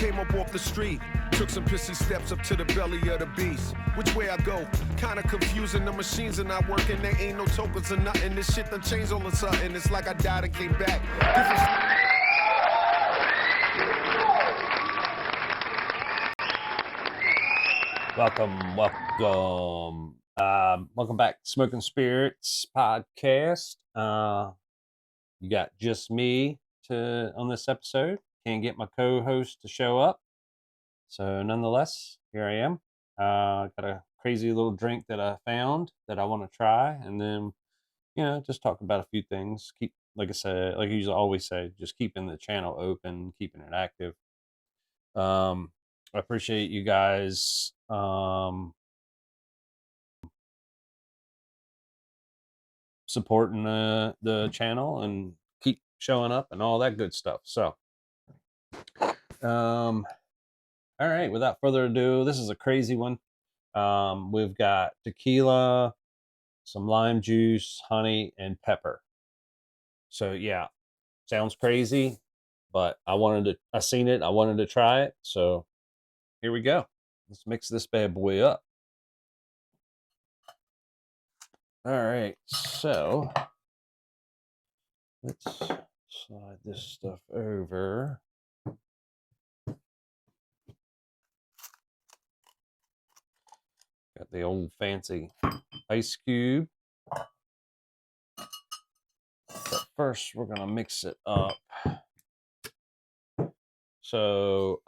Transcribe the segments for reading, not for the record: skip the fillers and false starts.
came up off the street. Took some pissy steps up to the belly of the beast. Which way I go? Kinda confusing. The machines are not working. There ain't no tokens or nothing. This shit done changed all of a sudden. It's like I died and came back. Welcome back to Smoking Spirits podcast. You got just me on this episode. Can't get my co-host to show up, so nonetheless, here I am. Got a crazy little drink that I found that I want to try, and then just talk about a few things. Keep, like I said, like you always say, just keeping the channel open, keeping it active. I appreciate you guys. Supporting the channel and keep showing up and all that good stuff. So, all right, without further ado, this is a crazy one. We've got tequila, some lime juice, honey, and pepper. So yeah, sounds crazy, but I seen it, I wanted to try it. So here we go. Let's mix this bad boy up. All right, so let's slide this stuff over. Got the old fancy ice cube. But first, we're gonna mix it up. So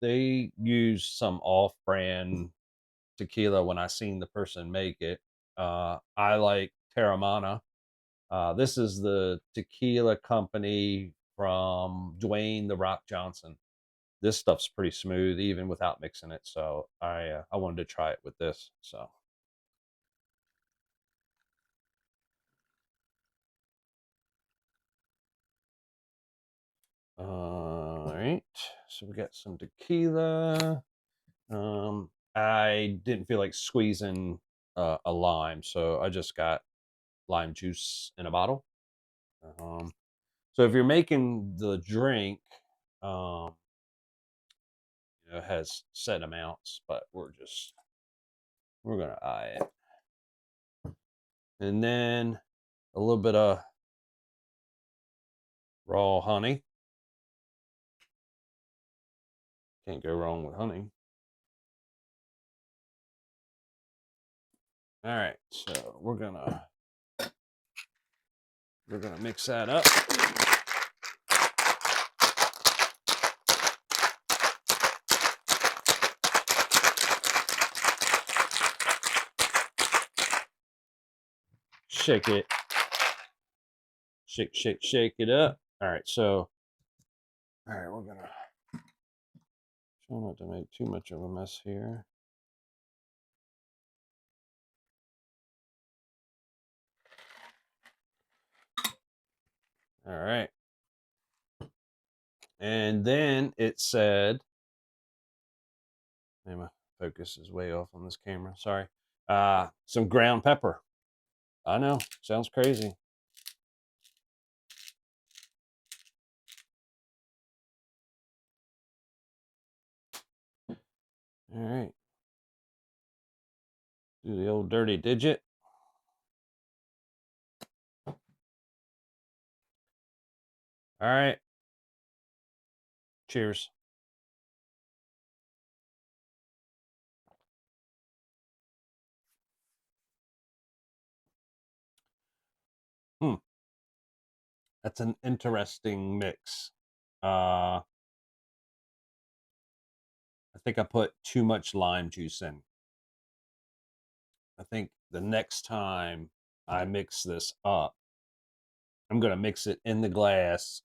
they use some off-brand tequila when I seen the person make it. I like Terramana. This is the tequila company from Dwayne "The Rock" Johnson. This stuff's pretty smooth even without mixing it. So I wanted to try it with this. So. All right, so we got some tequila. I didn't feel like squeezing a lime, so I just got lime juice in a bottle. So if you're making the drink, it has set amounts, but we're gonna eye it, and then a little bit of raw honey. Can't go wrong with honey. All right, so we're gonna mix that up. Shake it. Shake it up. All right, so we're gonna try not to make too much of a mess here. All right. And then it said, my focus is way off on this camera. Sorry. Some ground pepper. I know, sounds crazy. All right. Do the old dirty digit. All right. Cheers. That's an interesting mix. I think I put too much lime juice in. I think the next time I mix this up, I'm going to mix it in the glass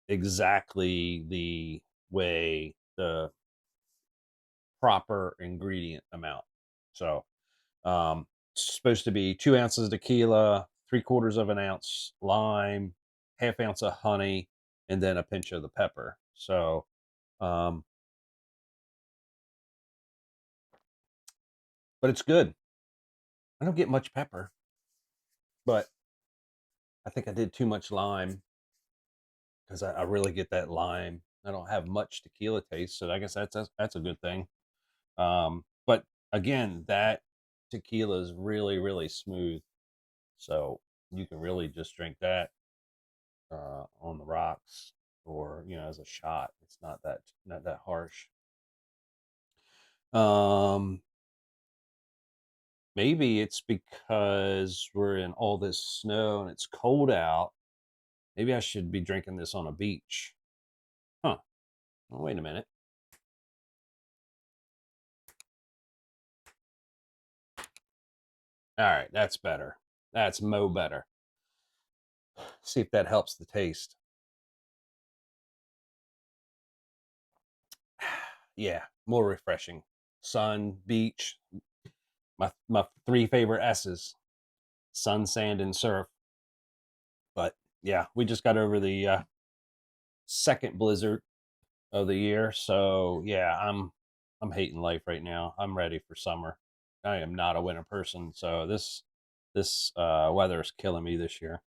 exactly the way, the proper ingredient amount. So it's supposed to be 2 ounces tequila, 3/4 of an ounce lime, 1/2 ounce of honey, and then a pinch of the pepper. So but it's good. I don't get much pepper, but I think I did too much lime because I really get that lime. I don't have much tequila taste, so I guess that's a good thing. But again, that tequila is really, really smooth, so you can really just drink that on the rocks, or as a shot. It's not that harsh. Um, Maybe it's because we're in all this snow and it's cold out. Maybe I should be drinking this on a beach. Huh. Well, wait a minute. All right, that's better. That's mo better. See if that helps the taste. Yeah, more refreshing. Sun, beach, my three favorite S's: sun, sand, and surf. But yeah, we just got over the second blizzard of the year, so yeah, I'm hating life right now. I'm ready for summer. I am not a winter person, so this weather is killing me this year.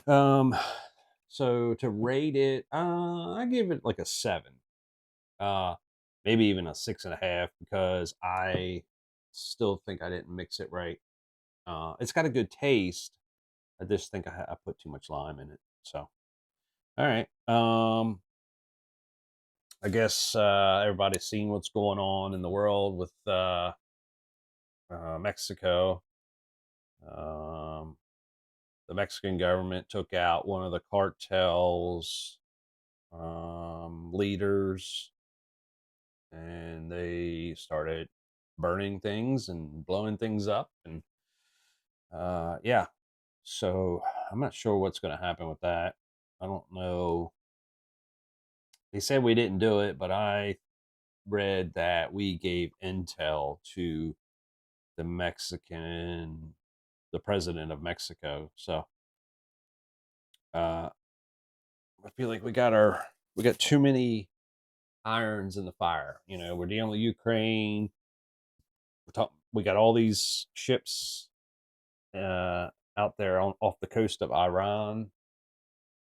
Um, so to rate it, I give it like a 7. Uh, Maybe even a 6.5, because I still think I didn't mix it right. It's got a good taste. I just think I put too much lime in it. So, all right. I guess everybody's seen what's going on in the world with Mexico. Um, the Mexican government took out one of the cartels leaders, and they started burning things and blowing things up, and yeah. So I'm not sure what's going to happen with that. I don't know. They said we didn't do it, but I read that we gave intel to the Mexican, the president of Mexico. So uh, I feel like we got too many irons in the fire. We're dealing with Ukraine. We got all these ships out there off the coast of Iran,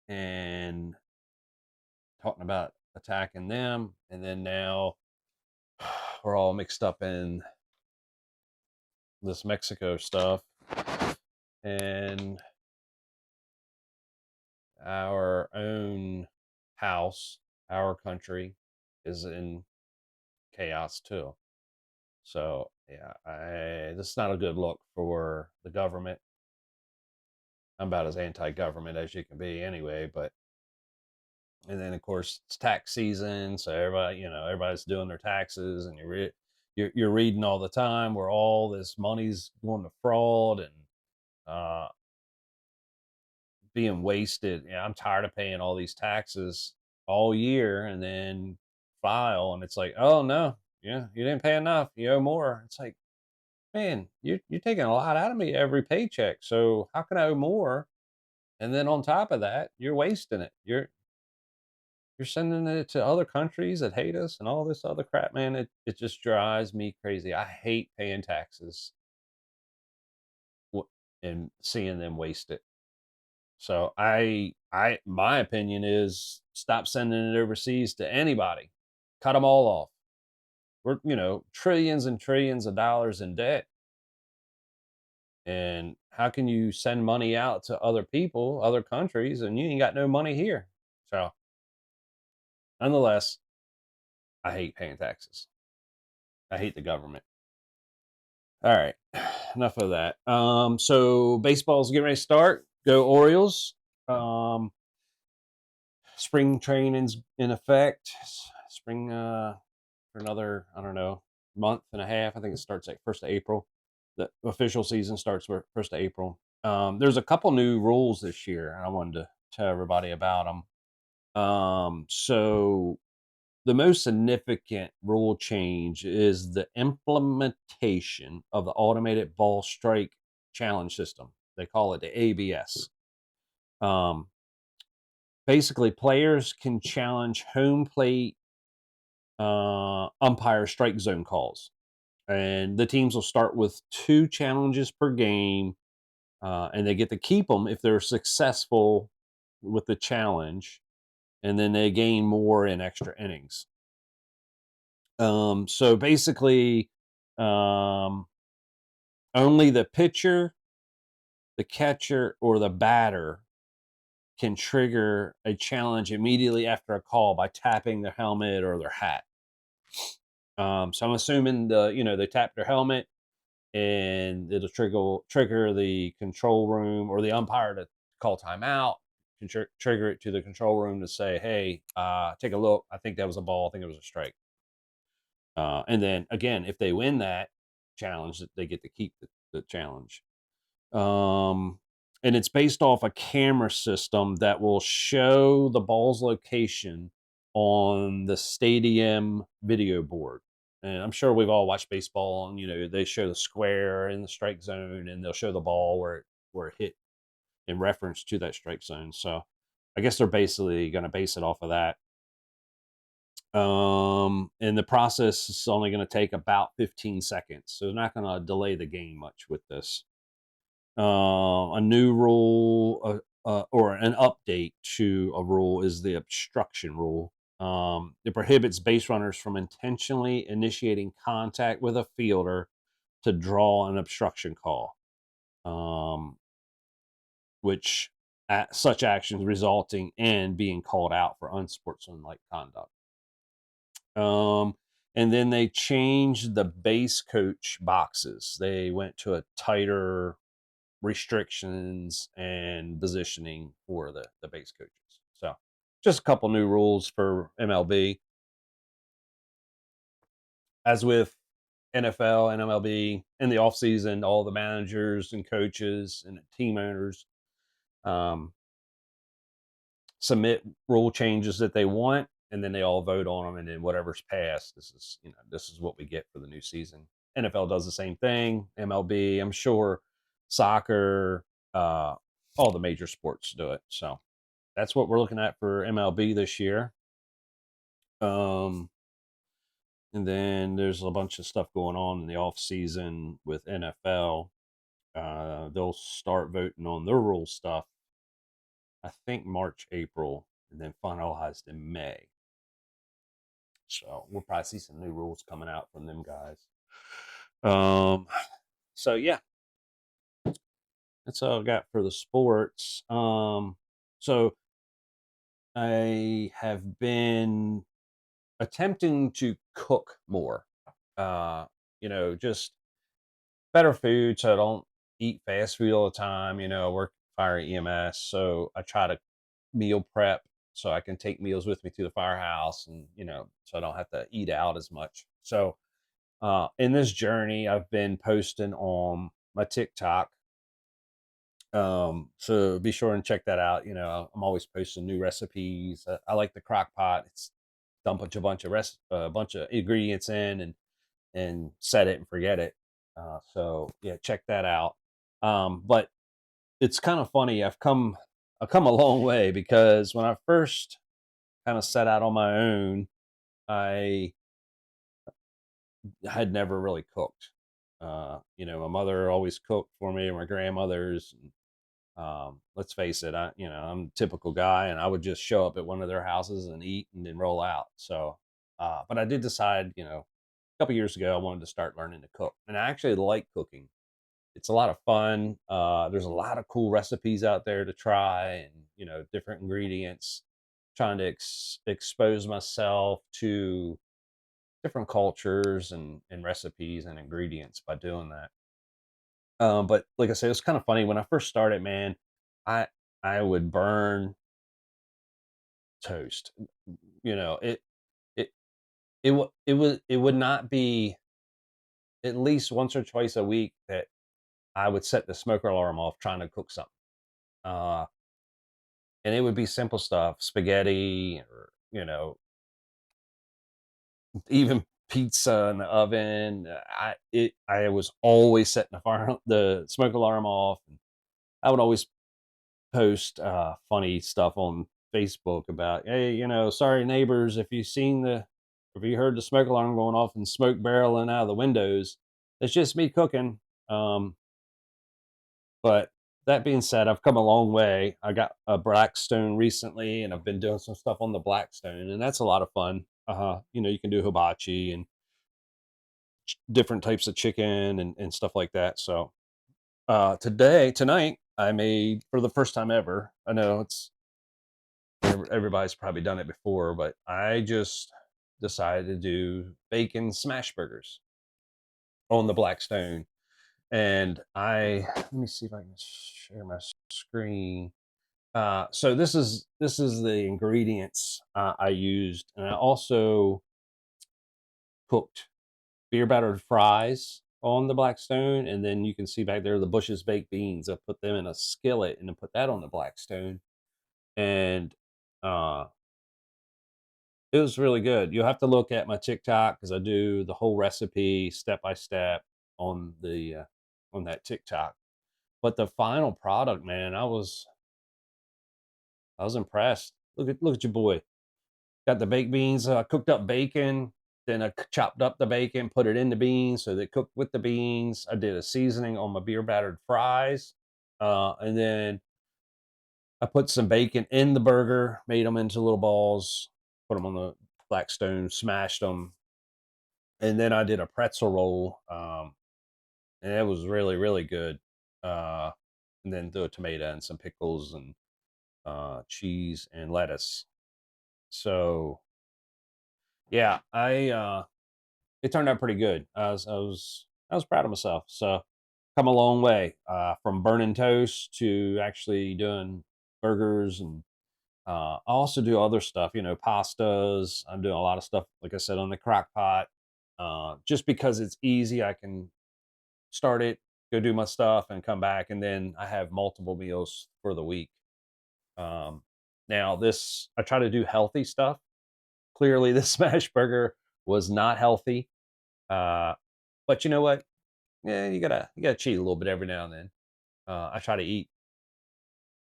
and talking about attacking them, and then now we're all mixed up in this Mexico stuff, and our own house, our country, is in chaos too. So yeah, this is not a good look for the government. I'm about as anti-government as you can be anyway, but and then of course it's tax season, so everybody's doing their taxes, and you're reading all the time where all this money's going to fraud and uh, being wasted. Yeah, I'm tired of paying all these taxes all year, and then file, and it's like, oh no, yeah, you didn't pay enough, you owe more. It's like, man, you're taking a lot out of me every paycheck, so how can I owe more? And then on top of that, you're wasting it. You're sending it to other countries that hate us and all this other crap, man. It just drives me crazy. I hate paying taxes and seeing them waste it. So my opinion is, stop sending it overseas to anybody. Cut them all off. We're trillions and trillions of dollars in debt, and how can you send money out to other people, other countries, and you ain't got no money here? So, nonetheless, I hate paying taxes. I hate the government. All right, enough of that. So baseball's getting ready to start. Go Orioles. Um, Spring training's in effect. Spring for another, I don't know, month and a half. I think it starts at 1st of April. The official season starts 1st of April. There's a couple new rules this year, and I wanted to tell everybody about them. So the most significant rule change is the implementation of the automated ball strike challenge system. They call it the ABS. Basically, players can challenge home plate umpire strike zone calls, and the teams will start with 2 challenges per game, and they get to keep them if they're successful with the challenge, and then they gain more in extra innings. So basically, only the pitcher, the catcher, or the batter can trigger a challenge immediately after a call by tapping their helmet or their hat. So I'm assuming they tap their helmet and it'll trigger the control room or the umpire to call timeout. Can trigger it to the control room to say, "Hey, take a look. I think that was a ball. I think it was a strike." And then again, if they win that challenge, they get to keep the challenge. And it's based off a camera system that will show the ball's location on the stadium video board. And I'm sure we've all watched baseball, and they show the square in the strike zone, and they'll show the ball where it hit in reference to that strike zone. So I guess they're basically going to base it off of that. And the process is only going to take about 15 seconds, so they're not going to delay the game much with this. A new rule or an update to a rule is the obstruction rule. It prohibits base runners from intentionally initiating contact with a fielder to draw an obstruction call, which such actions resulting in being called out for unsportsmanlike conduct. And then they changed the base coach boxes. They went to a tighter restrictions and positioning for the base coaches. So just a couple new rules for MLB. As with NFL and MLB, in the offseason, all the managers and coaches and team owners submit rule changes that they want, and then they all vote on them, and then whatever's passed, this is what we get for the new season. NFL does the same thing. MLB, I'm sure, soccer, all the major sports do it. So that's what we're looking at for MLB this year. And then there's a bunch of stuff going on in the off season with NFL. They'll start voting on their rule stuff, I think March, April, and then finalized in May. So we'll probably see some new rules coming out from them guys. So yeah, that's all I got for the sports. So I have been attempting to cook more. Just better food, so I don't eat fast food all the time. I work fire EMS, so I try to meal prep so I can take meals with me to the firehouse, and so I don't have to eat out as much. So in this journey, I've been posting on my TikTok. So be sure and check that out. I'm always posting new recipes. I like the crock pot. It's dump a bunch of ingredients in and set it and forget it. So yeah, check that out. But it's kind of funny. I've come a long way, because when I first kind of set out on my own, I had never really cooked. My mother always cooked for me, and my grandmothers. Let's face it, I'm a typical guy, and I would just show up at one of their houses and eat and then roll out. So, but I did decide, a couple years ago, I wanted to start learning to cook, and I actually like cooking. It's a lot of fun. There's a lot of cool recipes out there to try, and different ingredients. Trying to expose myself to different cultures and recipes and ingredients by doing that. But like I said, it's kind of funny. When I first started, man, I would burn toast. It it it would not be at least once or twice a week that I would set the smoker alarm off trying to cook something. Uh, and it would be simple stuff, spaghetti, or even pizza in the oven. I was always setting the smoke alarm off. And I would always post funny stuff on Facebook about, hey, sorry neighbors, if you heard the smoke alarm going off and smoke barreling out of the windows, it's just me cooking. But that being said, I've come a long way. I got a Blackstone recently, and I've been doing some stuff on the Blackstone, and that's a lot of fun. You can do hibachi and different types of chicken and stuff like that. So tonight, I made for the first time ever. I know everybody's probably done it before, but I just decided to do bacon smash burgers on the Blackstone. And let me see if I can share my screen. So this is the ingredients I used, and I also cooked beer battered fries on the Blackstone, and then you can see back there the Bush's baked beans. I put them in a skillet and then put that on the Blackstone, and uh, it was really good. You'll have to look at my TikTok because I do the whole recipe step by step on that TikTok. But the final product, man, I was impressed. Look at your boy. Got the baked beans, cooked up bacon. Then I chopped up the bacon, put it in the beans, so they cooked with the beans. I did a seasoning on my beer battered fries, and then I put some bacon in the burger, made them into little balls, put them on the Blackstone, smashed them, and then I did a pretzel roll, and it was really really good. Uh, and then threw a tomato and some pickles and cheese and lettuce. So yeah, it turned out pretty good. I was proud of myself. So come a long way from burning toast to actually doing burgers, and I also do other stuff. Pastas. I'm doing a lot of stuff, like I said, on the crock pot. Just because it's easy, I can start it, go do my stuff, and come back, and then I have multiple meals for the week. Um, Now, this I try to do healthy stuff. Clearly, this smash burger was not healthy, uh, but you know what? Yeah, you gotta cheat a little bit every now and then. I try to eat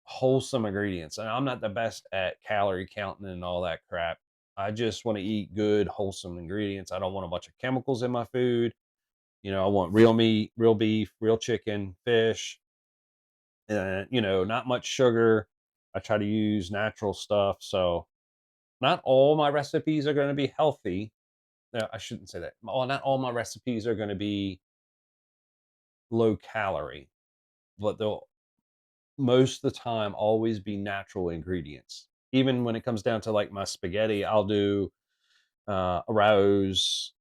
wholesome ingredients, and I'm not the best at calorie counting and all that crap. I just want to eat good, wholesome ingredients. I don't want a bunch of chemicals in my food. I want real meat, real beef, real chicken, fish, and not much sugar. I try to use natural stuff. So not all my recipes are going to be healthy. No, I shouldn't say that. Not all my recipes are going to be low calorie, but they'll most of the time always be natural ingredients. Even when it comes down to like my spaghetti, I'll do a Rouse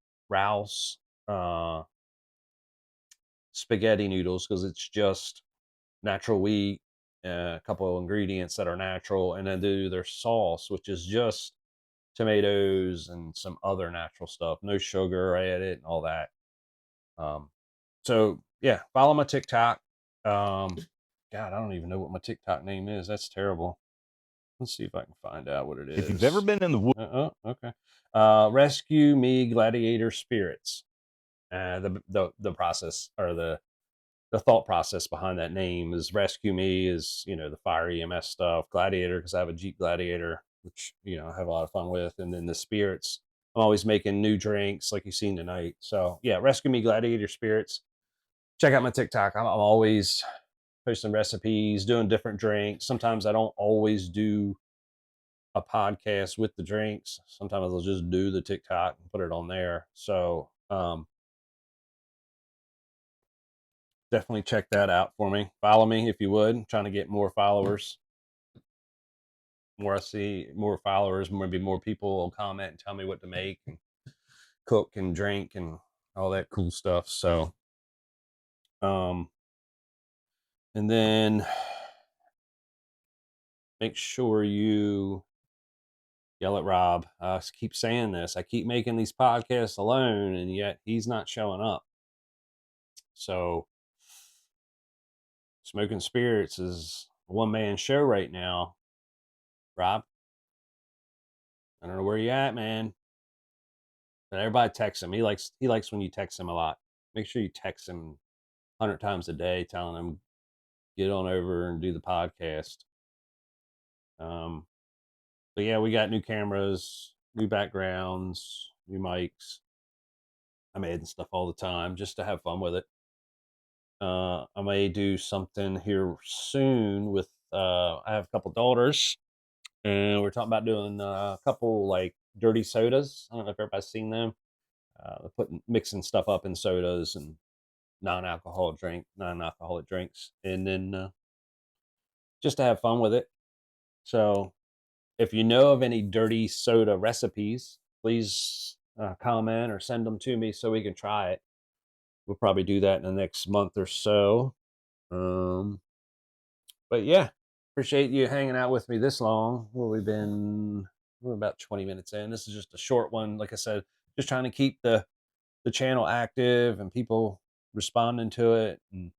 uh, spaghetti noodles because it's just natural wheat, a couple of ingredients that are natural, and then do their sauce, which is just tomatoes and some other natural stuff, no sugar added and all that. Um, so yeah, follow my TikTok. Um, God, I don't even know what my TikTok name is. That's terrible. Let's see if I can find out what it is. If you've ever been in the woods, Okay. Rescue Me Gladiator Spirits. The process, or the thought process behind that name is Rescue Me is the fire EMS stuff. Gladiator because I have a Jeep Gladiator, which I have a lot of fun with, and then the spirits. I'm always making new drinks like you've seen tonight. So yeah, Rescue Me Gladiator Spirits. Check out my TikTok. I'm always posting recipes, doing different drinks. Sometimes I don't always do a podcast with the drinks. Sometimes I'll just do the TikTok and put it on there. So definitely check that out for me. Follow me if you would. I'm trying to get more followers. More I see, more followers, maybe more people will comment and tell me what to make and cook and drink and all that cool stuff. So, and then make sure you yell at Rob. I keep saying this. I keep making these podcasts alone, and yet he's not showing up. So, Smoking Spirits is a one-man show right now. Rob, I don't know where you at, man. But everybody texts him. He likes when you text him a lot. Make sure you text him 100 times a day, telling him get on over and do the podcast. But yeah, we got new cameras, new backgrounds, new mics. I'm adding stuff all the time just to have fun with it. I may do something here soon with. I have a couple daughters, and we're talking about doing a couple like dirty sodas. I don't know if everybody's seen them. They're putting mixing stuff up in sodas and non-alcoholic drinks, and then just to have fun with it. So, if you know of any dirty soda recipes, please comment or send them to me so we can try it. We'll probably do that in the next month or so. But yeah, appreciate you hanging out with me this long. We're about 20 minutes in. This is just a short one. Like I said, just trying to keep the channel active and people responding to it. And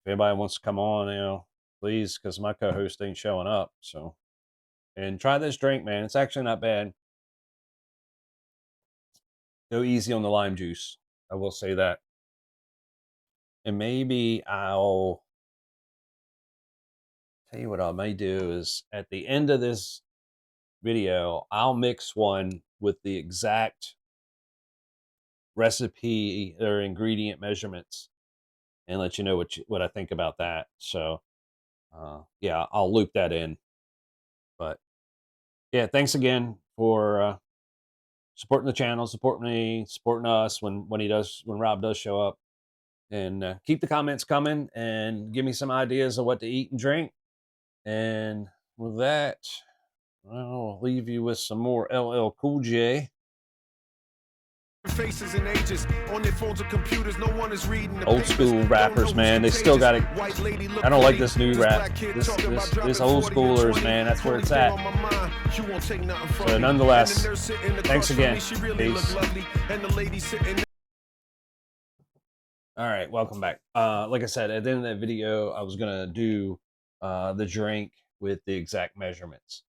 if anybody wants to come on, please, because my co-host ain't showing up. So, and try this drink, man. It's actually not bad. Go easy on the lime juice. I will say that. And maybe I'll tell you what I may do is at the end of this video, I'll mix one with the exact recipe or ingredient measurements and let you know what I think about that. So, yeah, I'll loop that in. But yeah, thanks again for supporting the channel, supporting me, supporting us when Rob does show up, and keep the comments coming and give me some ideas of what to eat and drink. And with that, I'll leave you with some more LL Cool J. Faces and ages on their phones or computers, no one is reading the Old papers. school Don't rappers, know man, they who's still got it. contagious. White lady look I don't like pretty. this new This rap. black kid This talking about dropping old 40 and schoolers, 20. man, that's where Only it's thing at. on my mind, you won't take nothing from So me. nonetheless, And the nurse sitting thanks across from me, again. she really Peace. look lovely. And the lady sitting All right, welcome back. Like I said, at the end of that video, I was gonna do the drink with the exact measurements.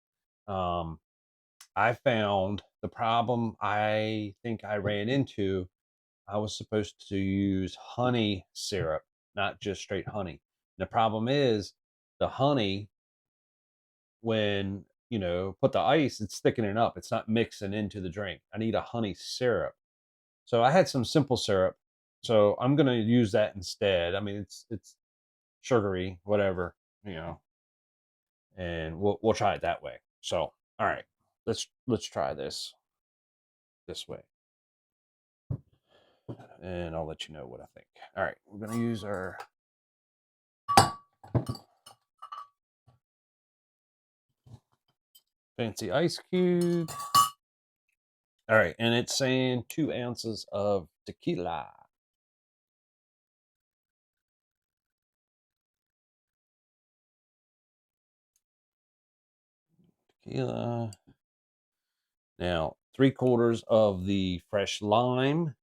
I found the problem I think I ran into. I was supposed to use honey syrup, not just straight honey. And the problem is the honey, when put the ice, it's thickening up. It's not mixing into the drink. I need a honey syrup. So I had some simple syrup. So I'm gonna use that instead. I mean, it's sugary, whatever, and we'll try it that way. So all right, let's try this way, and I'll let you know what I think. All right, we're gonna use our fancy ice cube. All right, and it's saying 2 ounces of tequila. Tequila. Now, 3/4 of the fresh lime.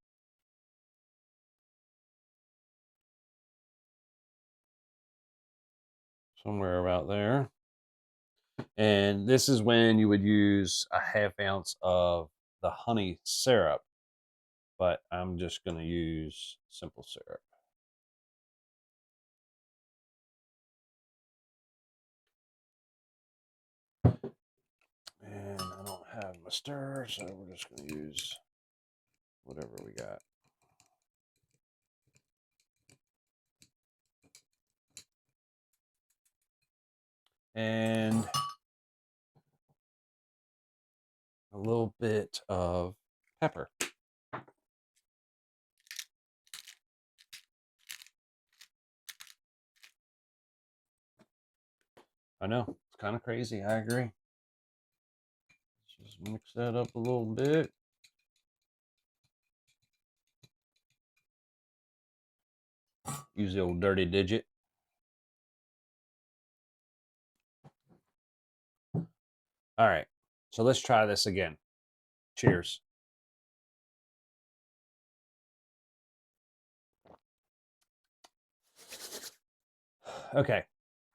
Somewhere about there. And this is when you would use a 1/2 ounce of the honey syrup, but I'm just going to use simple syrup. And I don't have my stir, so we're just going to use whatever we got. And a little bit of pepper. I know, it's kind of crazy. I agree. Let's just mix that up a little bit. Use the old dirty digit. All right, so let's try this again. Cheers. Okay,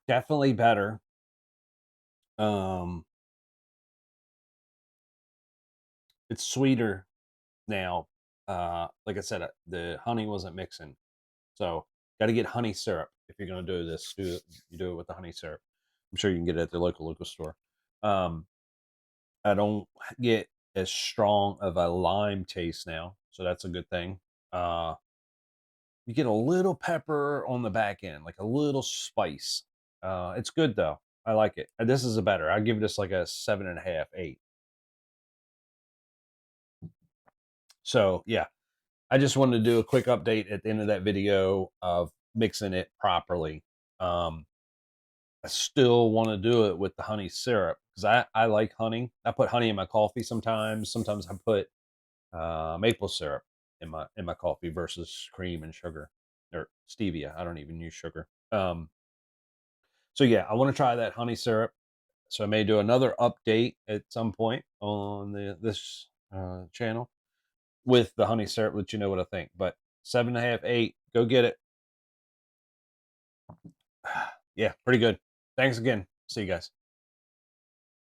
definitely better. It's sweeter now. Like I said, the honey wasn't mixing, so got to get honey syrup if you're gonna do this. You do it with the honey syrup. I'm sure you can get it at the local store. I don't get as strong of a lime taste now, so that's a good thing. you get a little pepper on the back end, like a little spice. It's good though. I like it. This is a better. I give this like a 7.5, 8. So yeah, I just wanted to do a quick update at the end of that video of mixing it properly. I still want to do it with the honey syrup because I like honey. I put honey in my coffee sometimes. Sometimes I put maple syrup in my coffee versus cream and sugar or stevia. I don't even use sugar. So yeah, I want to try that honey syrup. So I may do another update at some point on this channel with the honey syrup, let you know what I think. But 7.5, 8, go get it. Yeah, pretty good. Thanks again. See you guys.